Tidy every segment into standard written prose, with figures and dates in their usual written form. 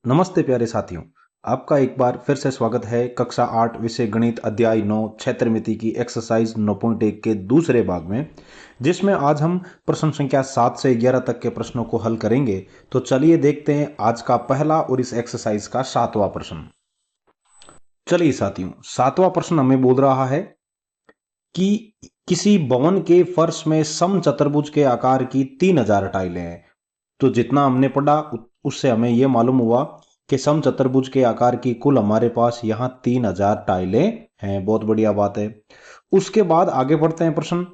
नमस्ते प्यारे साथियों। आपका एक बार फिर से स्वागत है कक्षा 8 विषय गणित अध्याय 9 क्षेत्रमिति की एक्सरसाइज 9.1 के दूसरे भाग में, जिसमें आज हम प्रश्न संख्या 7 से 11 तक के प्रश्नों को हल करेंगे। तो चलिए देखते हैं आज का पहला और इस एक्सरसाइज का 7वां प्रश्न। चलिए साथियों, 7वां प्रश्न हमें बोल रहा है कि किसी भवन के फर्श में समचतुर्भुज के आकार की 3000 टाइलें हैं। तो जितना हमने पढ़ा उससे हमें यह मालूम हुआ कि समचतुर्भुज के आकार की कुल हमारे पास यहाँ 3000 टाइलें हैं। बहुत बढ़िया बात है। उसके बाद आगे बढ़ते हैं प्रश्न।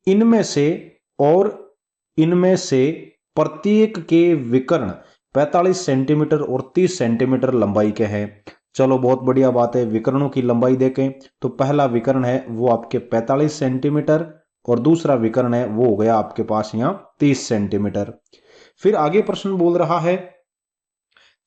इनमें से और इनमें से प्रत्येक के विकर्ण 45 सेंटीमीटर और 30 सेंटीमीटर लंबाई के हैं। चलो बहुत बढ़िया बात है। विकर्णों की लंबाई देखें तो पहला विकर्ण है वो आपके 45 सेंटीमीटर और दूसरा विकर्ण है वो हो गया आपके पास यहाँ 30 सेंटीमीटर। फिर आगे प्रश्न बोल रहा है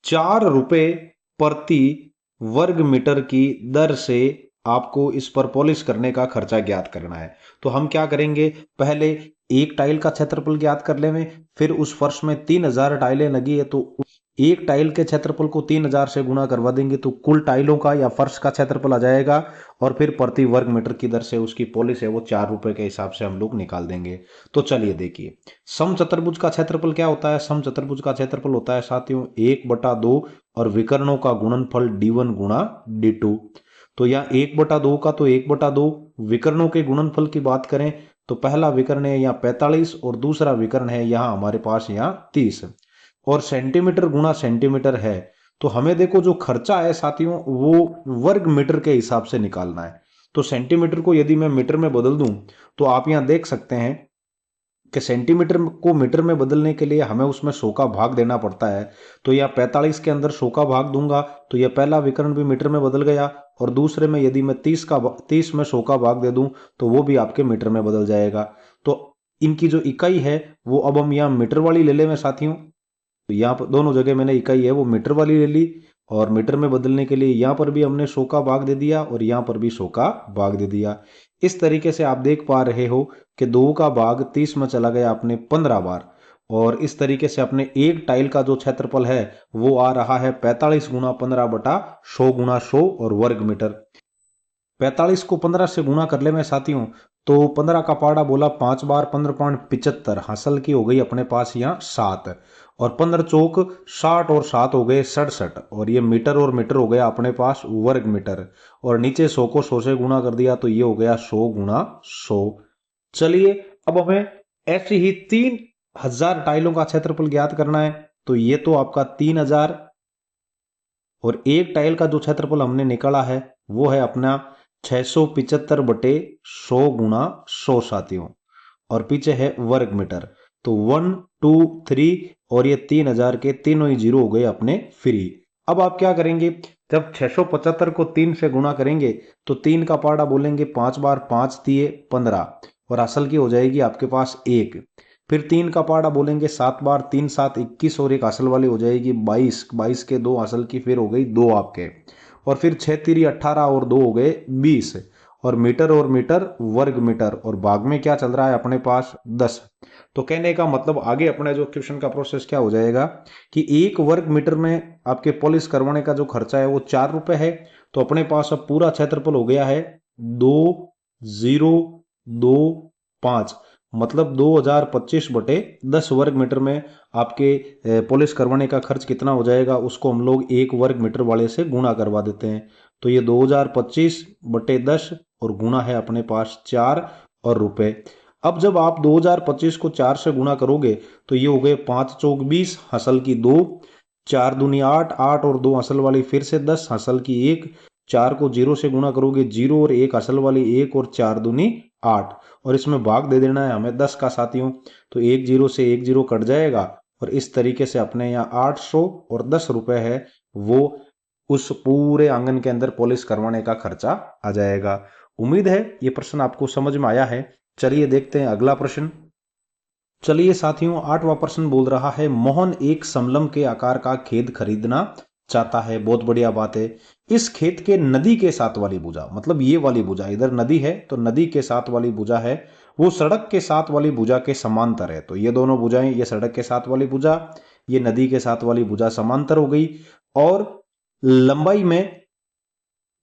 4 रुपए प्रति वर्ग मीटर की दर से आपको इस पर पॉलिश करने का खर्चा ज्ञात करना है। तो हम क्या करेंगे, पहले एक टाइल का क्षेत्रफल ज्ञात कर लेंगे। फिर उस फर्श में 3000 टाइलें लगी है तो एक टाइल के क्षेत्रफल को 3000 से गुणा करवा देंगे तो कुल टाइलों का या फर्श का क्षेत्रफल आ जाएगा। और फिर प्रति वर्ग मीटर की दर से उसकी पॉलिश है वो 4 रुपए के हिसाब से हम लोग निकाल देंगे। तो चलिए देखिए, समचतुर्भुज का क्षेत्रफल क्या होता है। समचतुर्भुज का क्षेत्रफल होता है साथियों 1/2 और विकर्णों का गुणनफल d1 गुणा d2। तो यहाँ 1/2 का तो 1/2, विकर्णों के गुणनफल की बात करें तो पहला विकर्ण है यहाँ 45 और दूसरा विकर्ण है यहाँ हमारे पास यहाँ 30 और सेंटीमीटर गुणा सेंटीमीटर है। तो हमें देखो जो खर्चा है साथियों वो वर्ग मीटर के हिसाब से निकालना है। तो सेंटीमीटर को यदि मैं मीटर में बदल दूं तो आप यहां देख सकते हैं कि सेंटीमीटर को मीटर में बदलने के लिए हमें उसमें 100 का भाग देना पड़ता है। तो यह 45 के अंदर 100 का भाग दूंगा तो यह पहला विकर्ण भी मीटर में बदल गया और दूसरे में यदि मैं 30 में 100 का भाग दे दूं तो वो भी आपके मीटर में बदल जाएगा। तो इनकी जो इकाई है वो अब हम यहाँ मीटर वाली ले लें साथियों। तो यहाँ पर दोनों जगह मैंने इकाई है वो मीटर वाली ले ली और मीटर में बदलने के लिए यहाँ पर भी हमने 100 का भाग दे दिया और यहाँ पर भी 100 का भाग दे दिया। इस तरीके से आप देख पा रहे हो कि 2 का भाग 30 में चला गया अपने 15 बार। और इस तरीके से अपने एक टाइल का जो क्षेत्रफल है वो आ रहा है 45 गुणा 15 बटा 100 गुणा 100 और वर्ग मीटर। 45 को 15 से गुणा कर ले मैं साथियों तो 15 का पाड़ा बोला 5 बार 15.75 हासिल की हो गई अपने पास यहाँ 7 और 15 चौक 60 और 7 हो गए 67 और ये मीटर और मीटर हो गया अपने पास वर्ग मीटर। और नीचे 100 को 100 से गुणा कर दिया तो ये हो गया 100 गुणा 100। चलिए अब हमें ऐसी ही 3000 टाइलों का क्षेत्रफल ज्ञात करना है। तो ये तो आपका 3000 और एक टाइल का जो क्षेत्रफल हमने निकाला है वो है अपना 675/100 गुणा 100 साथियों और पीछे है वर्ग मीटर। तो 1 2 3 और ये 3000 के तीनों ही जीरो हो गए अपने फ्री। अब आप क्या करेंगे, जब 675 को 3 से गुणा करेंगे तो 3 का पाड़ा बोलेंगे 5 बार 5 दिए 15 और असल की हो जाएगी आपके पास 1। फिर 3 का पाड़ा बोलेंगे 7 बार 3 7 21 और एक असल वाली हो जाएगी 22 22 के 2 असल की फिर हो गई 2 आपके। और फिर 6 3 18 और 2 हो गए 20 और मीटर वर्ग मीटर और भाग में क्या चल रहा है अपने पास 10। तो कहने का मतलब आगे अपने जो क्वेश्चन का प्रोसेस क्या हो जाएगा कि एक वर्ग मीटर में आपके पॉलिश करवाने का जो खर्चा है वो 4 रुपए है। तो अपने पास अब पूरा क्षेत्रफल हो गया है 2025 मतलब 2025/10 वर्ग मीटर में आपके पॉलिश करवाने का खर्च कितना हो जाएगा उसको हम लोग एक वर्ग मीटर वाले से गुणा करवा देते हैं। तो ये 2025/10 और गुणा है अपने पास 4 और रुपए। अब जब आप 2025 को 4 से गुणा करोगे तो ये हो गए 5 चौक 20 हसल की 2 4 दूनी 8 8 और 2 असल वाली फिर से 10 हसल की 1 4 को 0 से गुणा करोगे 0 और 1 असल वाली 1 और 4 दूनी 8 और इसमें भाग दे देना है हमें 10 का साथियों। तो 1 0 से 1 0 कट जाएगा और इस तरीके से अपने यहाँ 800 और 10 रुपए है वो उस पूरे आंगन के अंदर पॉलिश करवाने का खर्चा आ जाएगा। उम्मीद है ये प्रश्न आपको समझ में आया है। चलिए देखते हैं अगला प्रश्न। चलिए साथियों, 8वां प्रश्न बोल रहा है मोहन एक समलंब के आकार का खेत खरीदना चाहता है। बहुत बढ़िया बात है। इस खेत के नदी के साथ वाली भुजा मतलब ये वाली भुजा, इधर नदी है तो नदी के साथ वाली भुजा है वो सड़क के साथ वाली भुजा के समांतर है। तो ये दोनों भुजाएं, ये सड़क के साथ वाली भुजा, ये नदी के साथ वाली भुजा समांतर हो गई और लंबाई में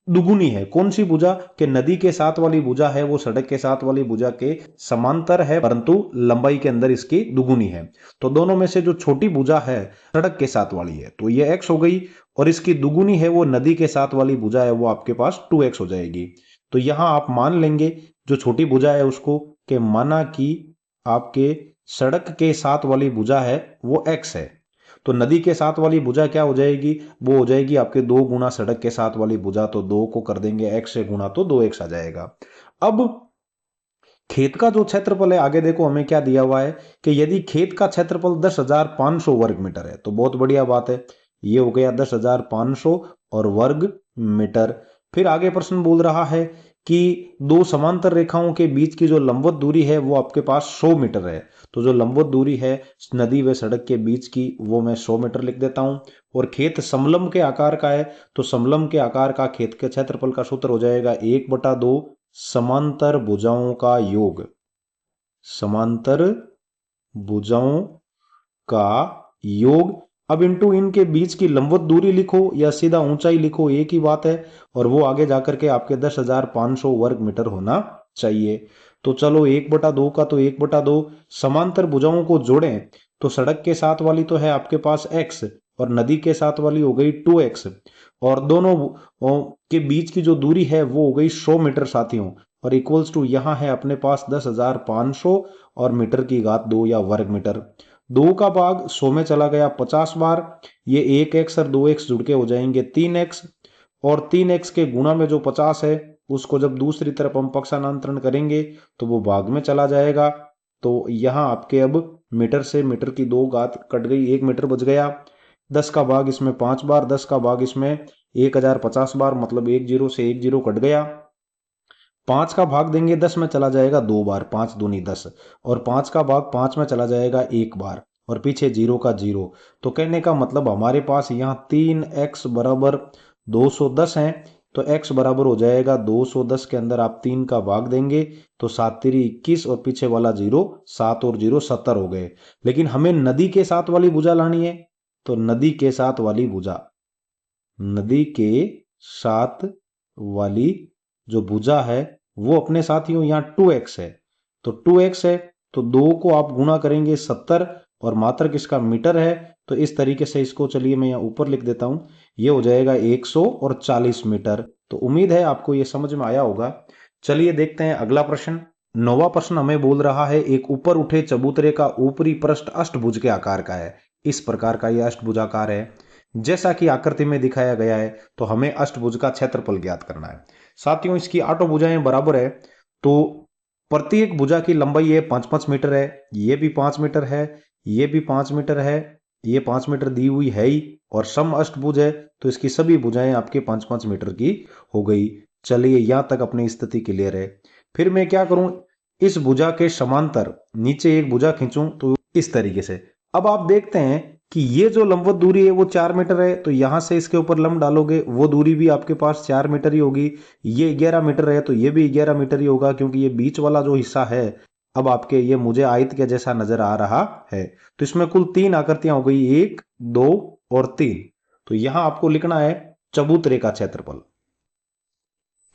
दुगुनी है। कौन सी भुजा? कि नदी के साथ वाली भुजा है वो सड़क के साथ वाली भुजा के समांतर है, परंतु लंबाई के अंदर इसकी दुगुनी है। तो दोनों में से जो छोटी भुजा है सड़क के साथ वाली है तो ये x हो गई, और इसकी दुगुनी है वो नदी के साथ वाली भुजा है वो आपके पास 2x हो जाएगी। तो यहां आप मान लेंगे जो छोटी भुजा है उसको, कि माना कि आपके सड़क के साथ वाली भुजा है वो x है, तो नदी के साथ वाली भुजा क्या हो जाएगी? वो हो जाएगी आपके 2 गुना सड़क के साथ वाली भुजा, तो 2 को कर देंगे x से गुना तो 2x आ जाएगा। अब खेत का जो क्षेत्रफल है, आगे देखो हमें क्या दिया हुआ है कि यदि खेत का क्षेत्रफल 10,500 वर्ग मीटर है, तो बहुत बढ़िया बात है, ये हो गया 10,500 और वर्ग मीटर। फिर आगे प्रश्न बोल रहा है कि दो समांतर रेखाओं के बीच की जो लंबवत दूरी है वो आपके पास 100 मीटर है। तो जो लंबवत दूरी है नदी व सड़क के बीच की वो मैं 100 मीटर लिख देता हूं। और खेत समलंब के आकार का है, तो समलंब के आकार का खेत के क्षेत्रफल का सूत्र हो जाएगा 1/2 समांतर भुजाओं का योग। समांतर भुजाओं का योग। अब इंटू इनके बीच की लंबवत दूरी लिखो या सीधा ऊंचाई लिखो, एक ही बात है, और वो आगे जाकर के आपके 10,500 वर्ग मीटर होना चाहिए। तो चलो 1/2 का तो 1/2, समांतर भुजाओं को जोड़ें तो सड़क के साथ वाली तो है आपके पास x और नदी के साथ वाली हो गई 2x, और दोनों के बीच की जो दूरी है वो हो गई 100 मीटर साथियों, और इक्वल्स टू यहाँ है अपने पास 10,500 और मीटर की घात 2 या वर्ग मीटर। 2 का भाग 100 में चला गया 50 बार, ये 1x और 2x जुड़ के हो जाएंगे 3x, और 3x के गुणा में जो 50 है उसको जब दूसरी तरफ हम पक्षांतरण करेंगे तो वो भाग में चला जाएगा। तो यहाँ आपके अब मीटर से मीटर की 2 घात कट गई, 1 मीटर बच गया। 10 का भाग इसमें 5 बार, 10 का भाग इसमें 1050 बार, मतलब 1 जीरो से 1 जीरो कट गया। 5 का भाग देंगे 10 में चला जाएगा 2 बार, 5 दूनी 10, और 5 का भाग 5 में चला जाएगा 1 बार, और पीछे 0 का 0। तो कहने का मतलब हमारे पास यहाँ 3x बराबर 210 है, तो x बराबर हो जाएगा 210 के अंदर आप 3 का भाग देंगे तो 7 तिरी 21 और पीछे वाला 0, 7 और 0 70 हो गए। लेकिन हमें नदी के साथ वाली भुजा लानी है, तो नदी के साथ वाली भुजा, नदी के साथ वाली जो भुजा है वो अपने साथियों यहाँ 2x है, तो 2x है तो 2 को आप गुणा करेंगे 70 और मात्रक इसका मीटर है, तो इस तरीके से इसको चलिए मैं यहाँ ऊपर लिख देता हूँ, ये हो जाएगा 140 मीटर। तो उम्मीद है आपको ये समझ में आया होगा। चलिए देखते हैं अगला प्रश्न। 9वां प्रश्न हमें बोल रहा है एक ऊपर उठे चबूतरे का ऊपरी पृष्ठ अष्टभुज के आकार का है। इस प्रकार का यह अष्टभुजाकार है जैसा कि आकृति में दिखाया गया है, तो हमें अष्टभुज का क्षेत्रफल ज्ञात करना है। साथियों इसकी आठों भुजाएं बराबर है, तो प्रत्येक भुजा की लंबाई है 5-5 मीटर है, ये भी 5 मीटर है, ये भी 5 मीटर है, ये 5 मीटर दी हुई है ही, और सम अष्टभुज है तो इसकी सभी भुजाएं आपके 5-5 मीटर की हो गई। चलिए यहां तक अपनी स्थिति क्लियर है। फिर मैं क्या करूं, इस भुजा के समांतर नीचे एक भुजा खींचूं तो इस तरीके से। अब आप देखते हैं कि ये जो लंबवत दूरी है वो 4 मीटर है, तो यहां से इसके ऊपर लंब डालोगे वो दूरी भी आपके पास 4 मीटर ही होगी। ये 11 मीटर है तो ये भी 11 मीटर ही होगा, क्योंकि ये बीच वाला जो हिस्सा है अब आपके ये मुझे आयत के जैसा नजर आ रहा है। तो इसमें कुल 3 आकृतियां हो गई, 1, 2 और 3। तो यहां आपको लिखना है चबूतरे का क्षेत्रफल।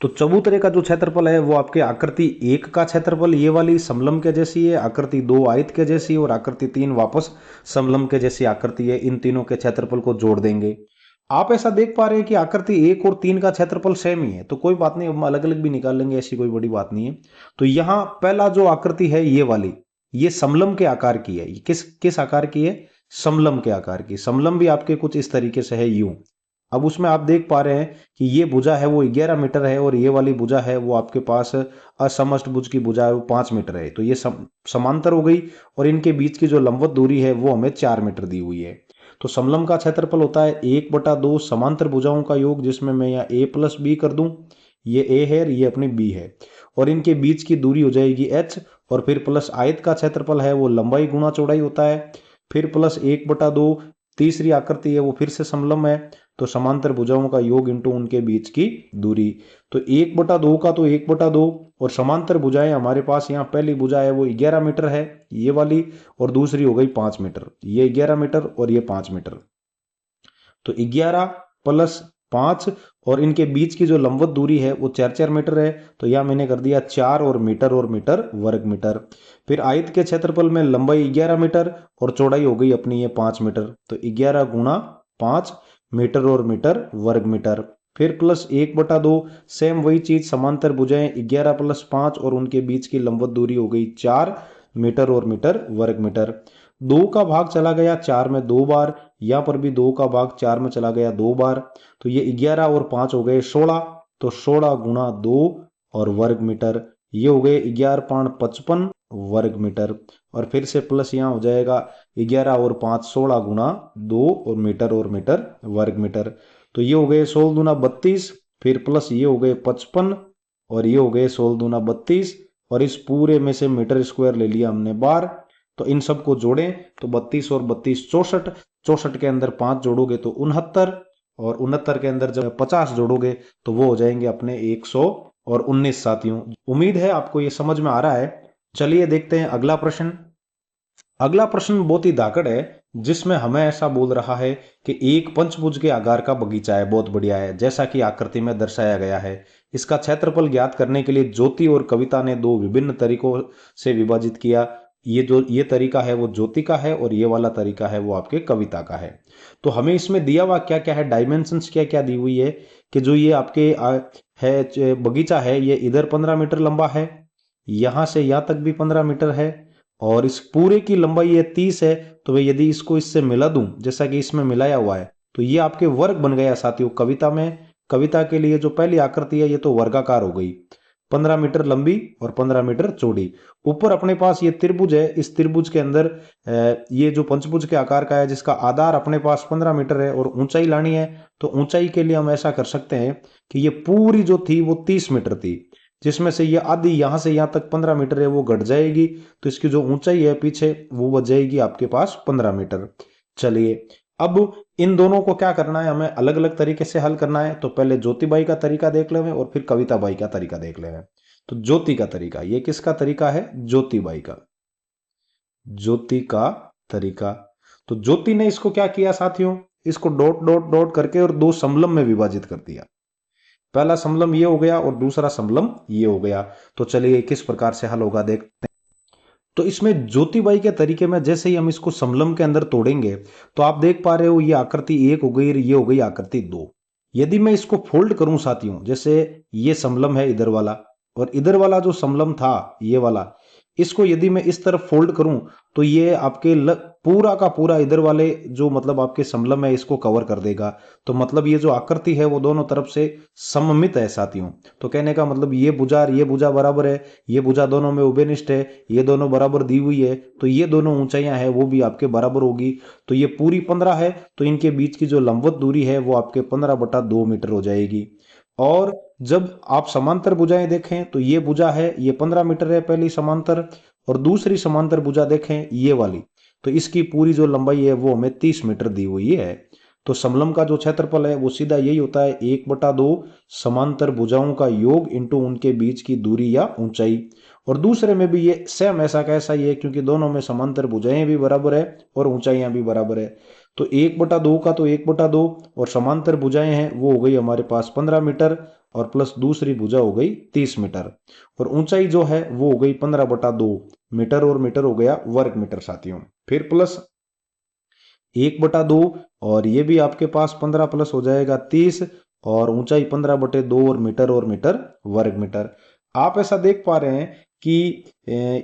तो चबूतरे का जो क्षेत्रफल है वो आपके आकृति 1 का क्षेत्रफल ये वाली समलंब के जैसी है, आकृति 2 आयत के जैसी, और आकृति 3 वापस समलंब के जैसी आकृति है। इन तीनों के क्षेत्रफल को जोड़ देंगे। आप ऐसा देख पा रहे हैं कि आकृति 1 और 3 का क्षेत्रफल सेम ही है, तो कोई बात नहीं, हम अलग अलग भी निकाल लेंगे, ऐसी कोई बड़ी बात नहीं है। तो यहाँ पहला जो आकृति है ये वाली, ये समलंब के आकार की है। ये किस किस आकार की है? समलंब के आकार की। समलंब भी आपके कुछ इस तरीके से है, यूं। अब उसमें आप देख पा रहे हैं कि ये भुजा है वो 11 मीटर है, और ये वाली भुजा है वो आपके पास असमअष्टभुज की भुजा है वो 5 मीटर है। तो ये समांतर हो गई, और इनके बीच की जो लंबवत दूरी है वो हमें 4 मीटर दी हुई है। तो समलंब का क्षेत्रफल होता है 1/2 समांतर भुजाओं का योग, जिसमें मैं यहाँ a प्लस बी कर दूं, ये a है ये अपनी b है, और इनके बीच की दूरी हो जाएगी h, और फिर प्लस आयत का क्षेत्रफल है वो लंबाई गुणा चौड़ाई होता है, फिर प्लस 1/2 तीसरी आकृति है वो फिर से समलंब है, तो समांतर भुजाओं का योग इंटू उनके बीच की दूरी। तो 1/2 का तो 1/2, और समांतर भुजाएं हमारे पास यहाँ पहली भुजा है वो 11 मीटर है ये वाली, और दूसरी हो गई 5 मीटर, ये 11 मीटर और ये 5 मीटर। तो 11 प्लस 5, और इनके बीच की जो लंबवत दूरी है वो 4-4 मीटर है, तो यह मैंने कर दिया 4 और मीटर वर्ग मीटर। फिर आयत के क्षेत्रफल में लंबाई 11 मीटर और चौड़ाई हो गई अपनी ये 5 मीटर, तो 11 गुणा 5 मीटर और मीटर वर्ग मीटर। फिर प्लस 1/2, सेम वही चीज, समांतर भुजाएं 11 प्लस 5 और उनके बीच की लंबवत दूरी हो गई 4 मीटर और मीटर वर्ग मीटर। 2 का भाग चला गया 4 में 2 बार, यहाँ पर भी 2 का भाग 4 में चला गया 2 बार, तो ये 11 और 5 हो गए 16, तो 16 गुणा 2 और वर्ग मीटर, ये हो गए 11/55 वर्ग मीटर। और फिर से प्लस यहाँ हो जाएगा 11 और 5 16 गुणा 2 और मीटर वर्ग मीटर, तो ये हो गए 16 दूना 32, फिर प्लस ये हो गए 55 और ये हो गए 16 दूना 32, और इस पूरे में से मीटर स्क्वायर ले लिया हमने बार। तो इन सबको जोड़ें तो 32 और 32 64, 64 के अंदर 5 जोड़ोगे तो 69, और 69 के अंदर जब 50 जोड़ोगे तो वो हो जाएंगे अपने 119 साथियों। उम्मीद है आपको ये समझ में आ रहा है। चलिए देखते हैं अगला प्रश्न। अगला प्रश्न बहुत ही धाकड़ है, जिसमें हमें ऐसा बोल रहा है कि एक पंचभुज के आकार का बगीचा है, बहुत बढ़िया है, जैसा कि आकृति में दर्शाया गया है। इसका क्षेत्रफल ज्ञात करने के लिए ज्योति और कविता ने दो विभिन्न तरीकों से विभाजित किया। ये तरीका है वो ज्योति का है, और ये वाला तरीका है वो आपके कविता का है। तो हमें इसमें दिया हुआ क्या क्या है, डायमेंशंस क्या क्या दी हुई है, कि जो ये आपके बगीचा है, ये इधर 15 मीटर लंबा है, यहां से यहां तक भी 15 मीटर है, और इस पूरे की लंबाई ये 30 है। तो मैं यदि इसको इससे मिला दूं, जैसा कि इसमें मिलाया हुआ है, तो ये आपके वर्ग बन गया साथियों। कविता के लिए जो पहली आकृति है ये तो वर्गाकार हो गई, 15 मीटर लंबी और 15 मीटर चौड़ी। ऊपर अपने पास ये त्रिभुज है, इस त्रिभुज के अंदर ये जो पंचभुज के आकार का है, जिसका आधार अपने पास 15 मीटर है और ऊंचाई लानी है, तो ऊंचाई के लिए हम ऐसा कर सकते हैं कि ये पूरी जो थी वो 30 मीटर थी, जिसमें से ये आधी यहां से यहां तक 15 मीटर है वो घट जाएगी, तो इसकी जो ऊंचाई है पीछे वो बच जाएगी आपके पास 15 मीटर। चलिए अब इन दोनों को क्या करना है, हमें अलग अलग तरीके से हल करना है। तो पहले ज्योतिबाई का तरीका देख लेंगे और फिर कविताबाई का तरीका देख लेंगे। तो ज्योति का तरीका, ये किसका तरीका है, ज्योतिबाई का, ज्योति का तरीका। तो ज्योति ने इसको क्या किया साथियों, इसको डॉट डॉट डॉट करके और दो समलंब में विभाजित कर दिया। पहला समलंब ये हो गया और दूसरा समलंब ये हो गया। तो चलिए किस प्रकार से हल होगा देखते हैं। तो इसमें ज्योतिबाई के तरीके में जैसे ही हम इसको समलंब के अंदर तोड़ेंगे, तो आप देख पा रहे हो ये आकृति 1 हो गई, ये हो गई आकृति 2। यदि मैं इसको फोल्ड करूं साथियों, जैसे ये समलंब है इधर वाला, और इधर वाला जो समलंब था ये वाला, इसको यदि मैं इस तरफ फोल्ड करूं, तो ये आपके पूरा का पूरा इधर वाले जो मतलब आपके समलंब है इसको कवर कर देगा। तो मतलब ये जो आकृति है वो दोनों तरफ से सममित है साथियों। तो कहने का मतलब ये भुजा और ये भुजा बराबर है, ये भुजा दोनों में उभयनिष्ठ है, ये दोनों बराबर दी हुई है, तो ये दोनों ऊंचाइयां हैं वो भी आपके बराबर होगी। तो ये पूरी 15 है, तो इनके बीच की जो लंबवत दूरी है वो आपके 15/2 मीटर हो जाएगी। और जब आप समांतर भुजाएं देखें, तो ये भुजा है ये 15 मीटर है पहली समांतर, और दूसरी समांतर भुजा देखें ये वाली, तो इसकी पूरी जो लंबाई है वो हमें 30 मीटर दी हुई है। तो समलंब का जो क्षेत्रफल है वो सीधा यही होता है 1/2 समांतर भुजाओं का योग इंटू उनके बीच की दूरी या ऊंचाई। और दूसरे में भी ये सेम ऐसा कैसा ही है, क्योंकि दोनों में समांतर भुजाएं भी बराबर है और ऊंचाइयां भी बराबर है। तो 1/2 का तो 1/2, और समांतर भुजाएं हैं वो हो गई हमारे पास 15 मीटर, और प्लस दूसरी भुजा हो गई 30 मीटर, और ऊंचाई जो है वो हो गई 15/2 मीटर, और मीटर हो गया वर्ग मीटर साथियों। फिर प्लस 1/2, और ये भी आपके पास 15 प्लस हो जाएगा 30, और ऊंचाई 15/2 और मीटर वर्ग मीटर। आप ऐसा देख पा रहे हैं कि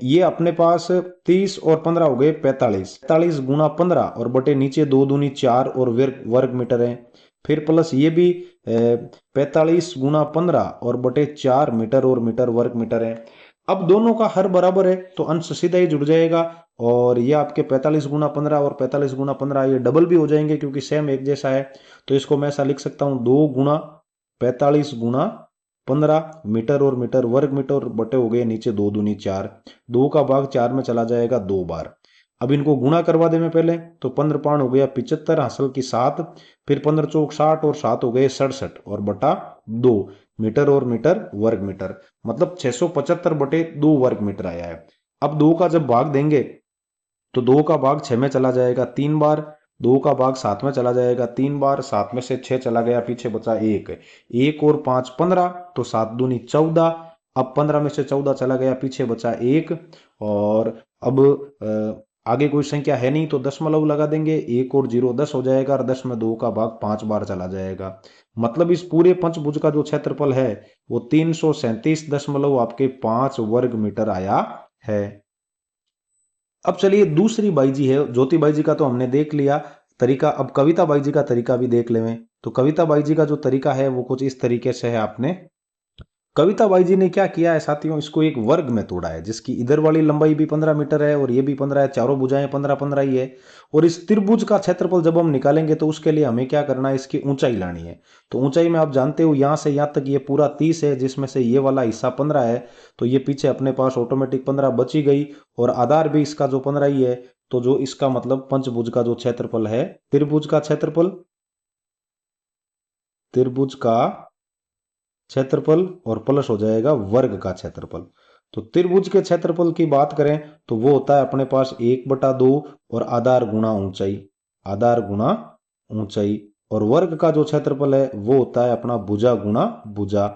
ये अपने पास 30 और 15 हो गए 45, 45 गुणा 15 और बटे नीचे 2 दूनी 4 और वर्ग मीटर है। फिर प्लस ये भी 45 गुणा 15 और बटे 4 मीटर और मीटर वर्ग मीटर है। अब दोनों का हर बराबर है तो अंश सीधा ही जुड़ जाएगा, और ये आपके 45 गुणा 15 और 45 गुणा 15 ये डबल भी हो जाएंगे क्योंकि सेम एक जैसा है। तो इसको मैं ऐसा लिख सकता हूं 2 गुणा 45 गुणा 15 मीटर और मीटर वर्ग मीटर बटे हो गए नीचे 2 दूनी 4, 2 का भाग 4 में चला जाएगा 2 बार। अब इनको गुणा करवा दे मैं पहले, तो 15 पाँच हो गया 75, हासिल की 7, फिर 15 चौक 60 और 7 हो गए 67 और बटा 2 मीटर और मीटर वर्ग मीटर, मतलब 675 बटे 2 वर्ग मीटर आया है। अब 2 का जब भाग देंगे तो 2 का भाग 6 में चला जाएगा 3 बार, 2 का भाग 7 में चला जाएगा 3 बार, 7 में से 6 चला गया, पीछे बचा 1, 1 और 5 15, तो 7 दूनी 14। अब 15 में से 14 चला गया, पीछे बचा 1, और अब आगे कोई संख्या है नहीं तो दशमलव लगा देंगे, 1 और 0 10 हो जाएगा, और 10 में 2 का भाग 5 बार चला जाएगा। मतलब इस पूरे पंचभुज का जो क्षेत्रफल है वो 337 आपके 5 वर्ग मीटर आया है। अब चलिए दूसरी बाई जी है, ज्योति बाई जी का तो हमने देख लिया तरीका, अब कविता बाई जी का तरीका भी देख लें। तो कविता बाई जी का जो तरीका है वो कुछ इस तरीके से है। आपने कविता बाई जी ने क्या किया है साथियों, इसको एक वर्ग में तोड़ा है, जिसकी इधर वाली लंबाई भी 15 मीटर है और ये भी 15 है, चारों भुजाएं 15 15 ही है। और इस त्रिभुज का क्षेत्रफल जब हम निकालेंगे तो उसके लिए हमें क्या करना है, इसकी ऊंचाई लानी है। तो ऊंचाई में आप जानते हो यहां से यहां तक ये पूरा 30 है, जिसमें से ये वाला हिस्सा 15 है, तो ये पीछे अपने पास ऑटोमेटिक 15 बची गई, और आधार भी इसका जो 15 ही है। तो जो इसका मतलब पंचभुज का जो क्षेत्रफल है, त्रिभुज का क्षेत्रफल, त्रिभुज का क्षेत्रफल और प्लस हो जाएगा वर्ग का क्षेत्रफल। तो त्रिभुज के क्षेत्रफल की बात करें तो वो होता है अपने पास 1/2 और आधार गुणा ऊंचाई, आधार गुणा ऊंचाई, और वर्ग का जो क्षेत्रफल है वो होता है अपना भुजा गुणा भुजा।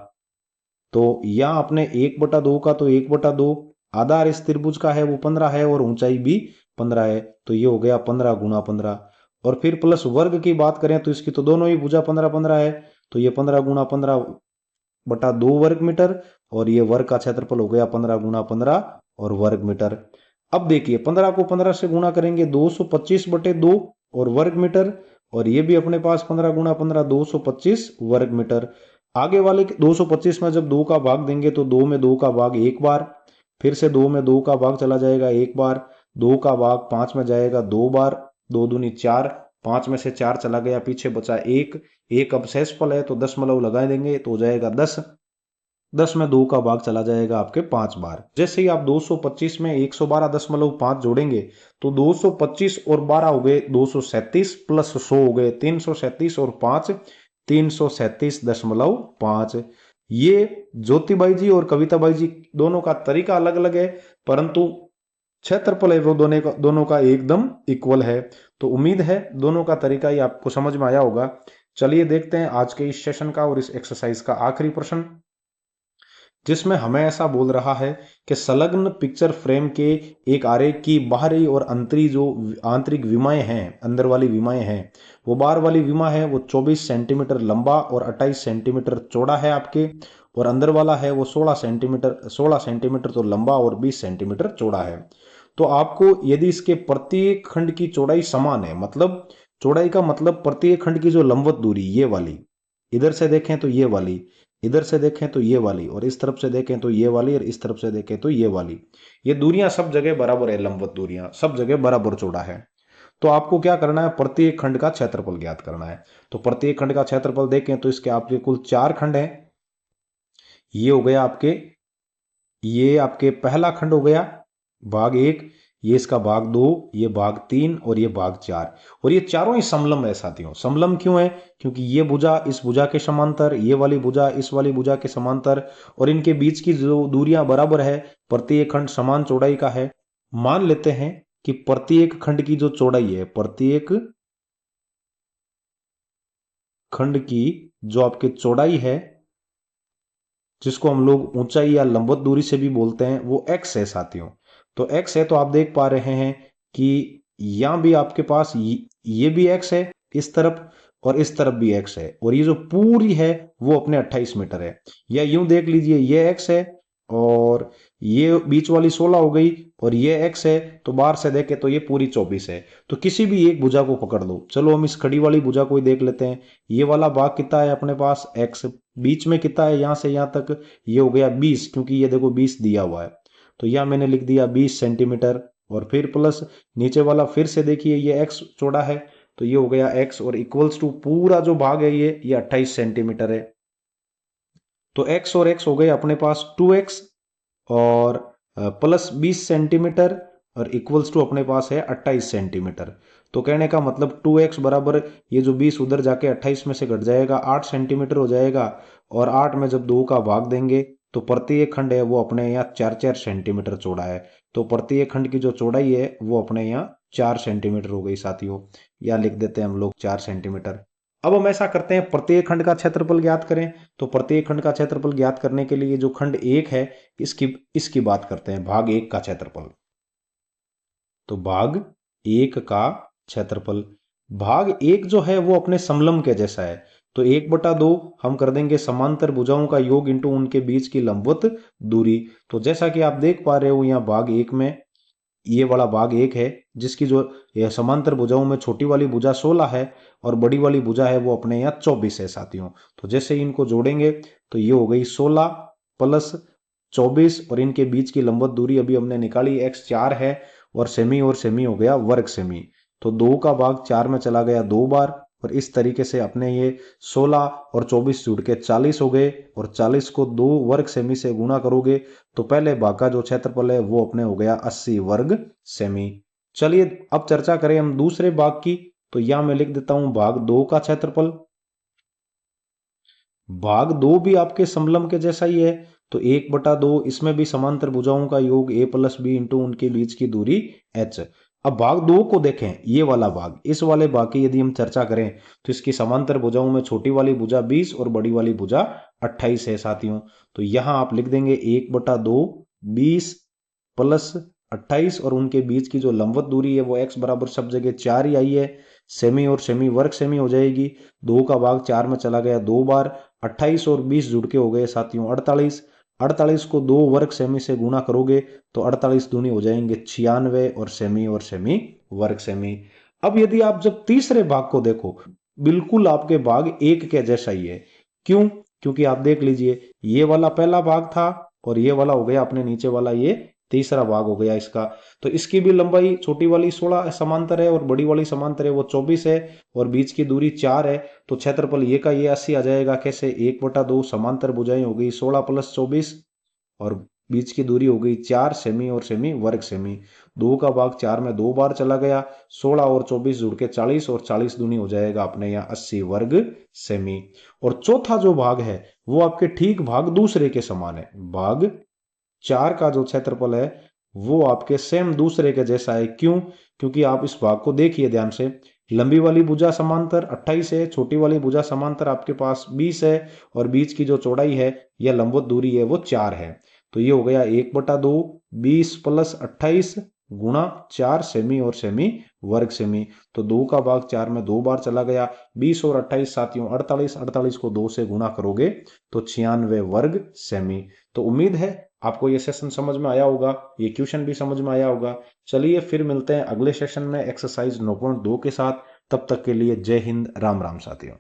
तो यहाँ अपने 1/2 का तो 1/2, आधार इस त्रिभुज का है वो 15 है और ऊंचाई भी 15 है, तो ये हो गया 15 गुणा 15। और फिर प्लस वर्ग की बात करें तो इसकी तो दोनों ही भुजा 15 15 है, तो ये 15 गुणा 15 बटा 2 वर्ग मीटर, और ये वर्ग का क्षेत्रफल हो गया 15 गुणा 15 और वर्ग मीटर। अब देखिए 15 को 15 से गुणा करेंगे 225 बटे 2 और वर्ग मीटर, और ये भी अपने पास 15 गुणा 15 225 वर्ग मीटर। आगे वाले 225 में जब 2 का भाग देंगे तो 2 में 2 का भाग 1 बार, फिर से 2 में 2 का भाग चला जाएगा 1 बार, 2 का भाग 5 में जाएगा 2 बार, 2 दूनी 4, 5 में से 4 चला गया, पीछे बचा 1, एक अब शेषफल है तो दशमलव लगा देंगे तो हो जाएगा 10, 10 में 2 का भाग चला जाएगा आपके 5 बार। जैसे ही आप 225 में 112.5 जोड़ेंगे तो 225 और 12 हो गए 237, प्लस 100 हो गए 337, और 5 337.5। ये ज्योतिबाई जी और कविताबाई जी दोनों का तरीका अलग अलग है, परंतु क्षेत्रफल है वो दोनों का एकदम इक्वल है। तो उम्मीद है दोनों का तरीका ही आपको समझ में आया होगा। चलिए देखते हैं आज के इस सेशन का और इस एक्सरसाइज का आखिरी प्रश्न, जिसमें हमें ऐसा बोल रहा है कि संलग्न पिक्चर फ्रेम के एक आरेख की बाहरी और आंतरिक विमाएं हैं, अंदर वाली विमाएं हैं, वो बाहर वाली विमा है वो 24 सेंटीमीटर लंबा और 28 सेंटीमीटर चौड़ा है आपके, और अंदर वाला है वो 16 सेंटीमीटर तो लंबा और 20 सेंटीमीटर चौड़ा है। तो आपको यदि इसके प्रत्येक खंड की चौड़ाई समान है, मतलब चौड़ाई का मतलब प्रत्येक खंड की जो लंबवत दूरी ये वाली, इधर से देखें तो ये वाली, इधर से देखें तो ये वाली, और इस तरफ से देखें तो ये वाली, और इस तरफ से देखें तो ये वाली, ये दूरियां सब जगह बराबर है, लंबवत दूरियां सब जगह बराबर चौड़ा है। तो आपको क्या करना है, प्रत्येक खंड का क्षेत्रफल ज्ञात करना है। तो प्रत्येक खंड का क्षेत्रफल देखें तो इसके आपके कुल 4 खंड हैं। ये हो गया आपके, ये आपके पहला खंड हो गया भाग 1, ये इसका भाग 2, ये भाग 3 और ये भाग 4, और ये चारों ही समलंब है साथियों। समलंब क्यों है, क्योंकि ये भुजा इस भुजा के समांतर, ये वाली भुजा इस वाली भुजा के समांतर, और इनके बीच की जो दूरियां बराबर है, प्रत्येक खंड समान चौड़ाई का है। मान लेते हैं कि प्रत्येक खंड की जो चौड़ाई है, प्रत्येक खंड की जो आपकी चौड़ाई है, जिसको हम लोग ऊंचाई या लंबवत दूरी से भी बोलते हैं, वो x है साथियों। तो x है, तो आप देख पा रहे हैं कि यहां भी आपके पास ये भी x है इस तरफ, और इस तरफ भी x है, और ये जो पूरी है वो अपने 28 मीटर है। या यूं देख लीजिए, ये x है और ये बीच वाली 16 हो गई, और ये x है, तो बाहर से देखें तो ये पूरी 24 है। तो किसी भी एक भुजा को पकड़ लो, चलो हम इस खड़ी वाली भुजा को ही देख लेते हैं। ये वाला भाग कितना है अपने पास x, बीच में कितना है यहां से यहां तक, ये हो गया 20, क्योंकि ये देखो 20 दिया हुआ है, तो यहां मैंने लिख दिया 20 सेंटीमीटर, और फिर प्लस नीचे वाला फिर से देखिए ये x चौड़ा है, तो ये हो गया x, और इक्वल्स टू पूरा जो भाग है ये 28 सेंटीमीटर है। तो x और x हो गए अपने पास 2x, और प्लस 20 सेंटीमीटर, और इक्वल्स टू अपने पास है 28 सेंटीमीटर। तो कहने का मतलब 2x बराबर ये जो 20 उधर जाके 28 में से घट जाएगा 8 सेंटीमीटर हो जाएगा। और 8 में जब 2 का भाग देंगे तो प्रत्येक खंड है वो अपने यहाँ 4-4 सेंटीमीटर चौड़ा है। तो प्रत्येक खंड की जो चौड़ाई है वो अपने यहाँ 4 सेंटीमीटर हो गई साथियों। या लिख देते हैं हम लोग 4 सेंटीमीटर। अब हम ऐसा करते हैं प्रत्येक खंड का क्षेत्रफल ज्ञात करें। तो प्रत्येक खंड का क्षेत्रफल ज्ञात करने के लिए जो खंड एक है इसकी इसकी बात करते हैं, भाग एक का क्षेत्रफल। तो भाग एक का क्षेत्रफल, भाग एक जो है वो अपने समलंब के जैसा है। तो 1/2 हम कर देंगे समांतर भुजाओं का योग इंटू उनके बीच की लंबवत दूरी। तो जैसा कि आप देख पा रहे हो यहाँ भाग एक में ये वाला भाग एक है जिसकी जो यह समांतर भुजाओं में छोटी वाली भुजा 16 है और बड़ी वाली भुजा है वो अपने यहाँ 24 है साथियों। तो जैसे इनको जोड़ेंगे तो ये हो गई 16 प्लस 24 और इनके बीच की लंबवत दूरी अभी हमने निकाली x 4 है और सेमी हो गया वर्ग सेमी। तो 2 का भाग 4 में चला गया 2 बार और इस तरीके से अपने ये 16 और 24 जुड़ के 40 हो गए और 40 को 2 वर्ग सेमी से गुणा करोगे तो पहले भाग का जो क्षेत्रफल है वो अपने हो गया 80 वर्ग सेमी। चलिए अब चर्चा करें हम दूसरे भाग की। तो यहां मैं लिख देता हूं भाग 2 का क्षेत्रफल। भाग 2 भी आपके समलंब के जैसा ही है। तो 1/2 इसमें भी समांतर भुजाओं का योग a प्लस बी इंटू उनके बीच की दूरी h। अब भाग 2 को देखें, ये वाला भाग, इस वाले भाग की यदि हम चर्चा करें तो इसकी समांतर भुजाओं में छोटी वाली भुजा 20 और बड़ी वाली भुजा 28 है साथियों। तो यहां आप लिख देंगे 1/2 20 प्लस 28 और उनके बीच की जो लंबवत दूरी है वो x बराबर सब जगह 4 ही आई है। सेमी और सेमी वर्ग सेमी हो जाएगी। 2 का भाग 4 में चला गया 2 बार। 28 और 20 जुड़ के हो गए साथियों 48। 48 को 2 वर्ग सेमी से गुणा करोगे तो 48 दूनी हो जाएंगे 96 और सेमी वर्ग सेमी। अब यदि आप जब तीसरे भाग को देखो बिल्कुल आपके भाग एक के जैसा ही है। क्यों? क्योंकि आप देख लीजिए ये वाला पहला भाग था और ये वाला हो गया अपने नीचे वाला ये तीसरा भाग हो गया इसका। तो इसकी भी लंबाई छोटी वाली 16 समांतर है और बड़ी वाली समांतर है वो 24 है और बीच की दूरी 4 है। तो क्षेत्रफल ये का ये 80 आ जाएगा। कैसे? 1/2 समांतर भुजाएं हो गई 16 प्लस 24 और बीच की दूरी हो गई 4 सेमी और सेमी वर्ग सेमी। 2 का भाग 4 में 2 बार चला गया। 16 और 24 जुड़ के 40 और 40 दूनी हो जाएगा अपने यहाँ 80 वर्ग सेमी। और चौथा जो भाग है वो आपके ठीक भाग दूसरे के समान है। भाग 4 का जो क्षेत्रफल है वो आपके सेम दूसरे के जैसा है। क्यों? क्योंकि आप इस भाग को देखिए ध्यान से। लंबी वाली भुजा समांतर 28 है, छोटी वाली भुजा समांतर आपके पास 20 है और बीच की जो चौड़ाई है या लंबवत दूरी है वो 4 है। तो ये हो गया 1/2 20 प्लस 28 गुणा 4 सेमी और सेमी वर्ग सेमी। तो 2 का भाग 4 में 2 बार चला गया। 20 और 28 साथियों 48। 48 को 2 से गुणा करोगे तो 96 वर्ग सेमी। तो उम्मीद है आपको ये सेशन समझ में आया होगा, ये क्वेश्चन भी समझ में आया होगा। चलिए फिर मिलते हैं अगले सेशन में एक्सरसाइज 9.2 के साथ। तब तक के लिए जय हिंद, राम राम साथियों।